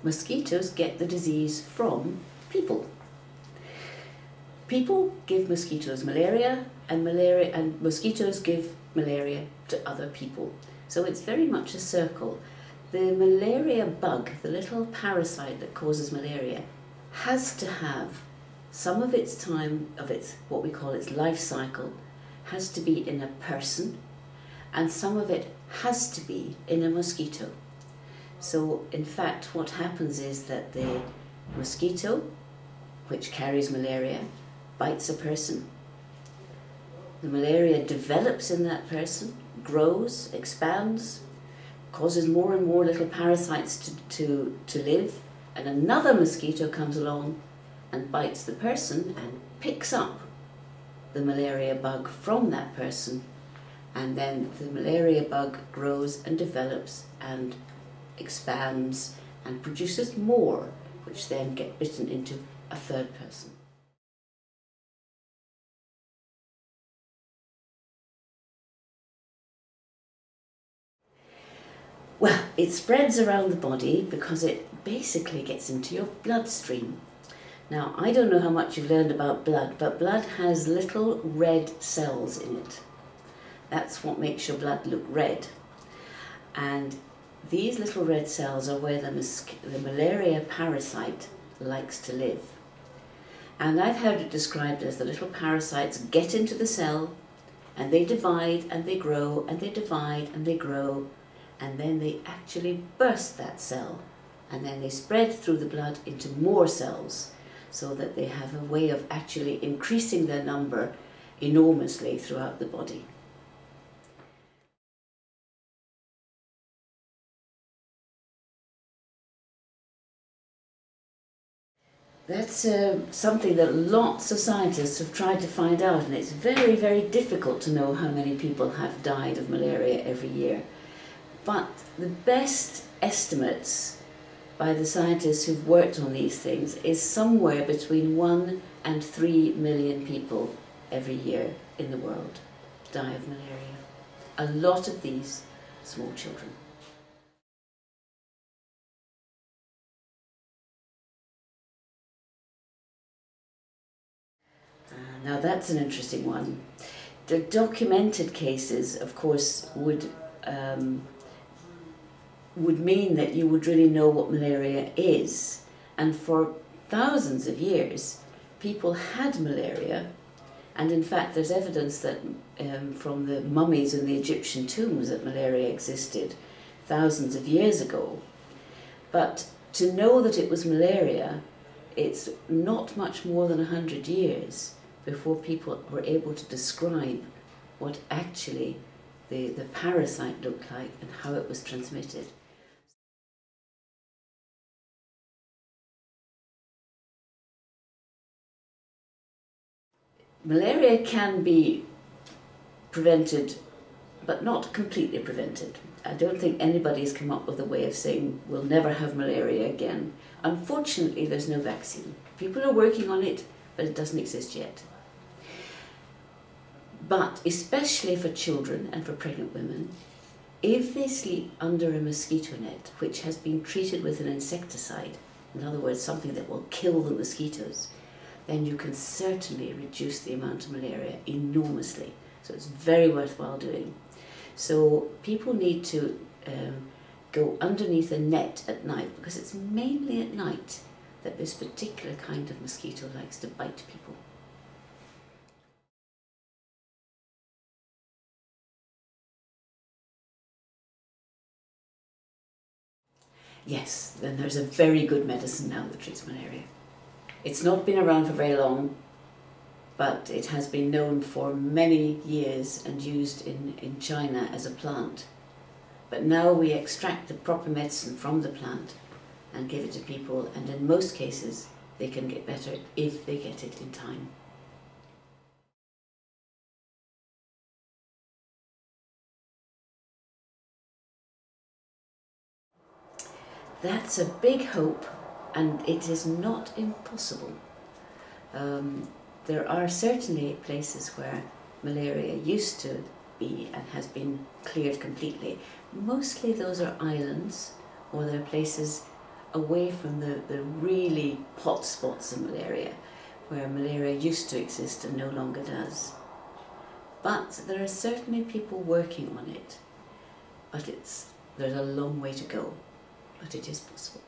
mosquitoes get the disease from people. People give mosquitoes malaria, and mosquitoes give malaria to other people. So it's very much a circle. The malaria bug, the little parasite that causes malaria, has to have some of its time, of its what we call its life cycle, has to be in a person, and some of it has to be in a mosquito. So in fact what happens is that the mosquito, which carries malaria, bites a person. The malaria develops in that person, grows, expands, causes more and more little parasites to live, and another mosquito comes along and bites the person and picks up the malaria bug from that person, and then the malaria bug grows and develops and expands and produces more, which then get bitten into a third person. Well, it spreads around the body because it basically gets into your bloodstream. Now, I don't know how much you've learned about blood, but blood has little red cells in it. That's what makes your blood look red. And these little red cells are where the malaria parasite likes to live. And I've heard it described as the little parasites get into the cell, and they divide and they grow, and they divide and they grow, and then they actually burst that cell, and then they spread through the blood into more cells, so that they have a way of actually increasing their number enormously throughout the body. That's something that lots of scientists have tried to find out, and it's very, very difficult to know how many people have died of malaria every year. But the best estimates by the scientists who've worked on these things is somewhere between 1 and 3 million people every year in the world die of malaria. A lot of these small children. Now that's an interesting one. The documented cases, of course, would mean that you would really know what malaria is. And for thousands of years, people had malaria. And in fact, there's evidence that from the mummies in the Egyptian tombs that malaria existed thousands of years ago. But to know that it was malaria, it's not much more than 100 years before people were able to describe what actually the parasite looked like and how it was transmitted. Malaria can be prevented, but not completely prevented. I don't think anybody's come up with a way of saying we'll never have malaria again. Unfortunately, there's no vaccine. People are working on it, but it doesn't exist yet. But especially for children and for pregnant women, if they sleep under a mosquito net which has been treated with an insecticide, in other words something that will kill the mosquitoes, then you can certainly reduce the amount of malaria enormously. So it's very worthwhile doing. So people need to go underneath a net at night, because it's mainly at night that this particular kind of mosquito likes to bite people. Yes, then there's a very good medicine now that treats malaria. It's not been around for very long, but it has been known for many years and used in China as a plant. But now we extract the proper medicine from the plant and give it to people, and in most cases they can get better if they get it in time. That's a big hope, and it is not impossible. There are certainly places where malaria used to be and has been cleared completely. Mostly those are islands, or they're places away from the really hot spots of malaria, where malaria used to exist and no longer does. But there are certainly people working on it. But there's a long way to go, but it is possible.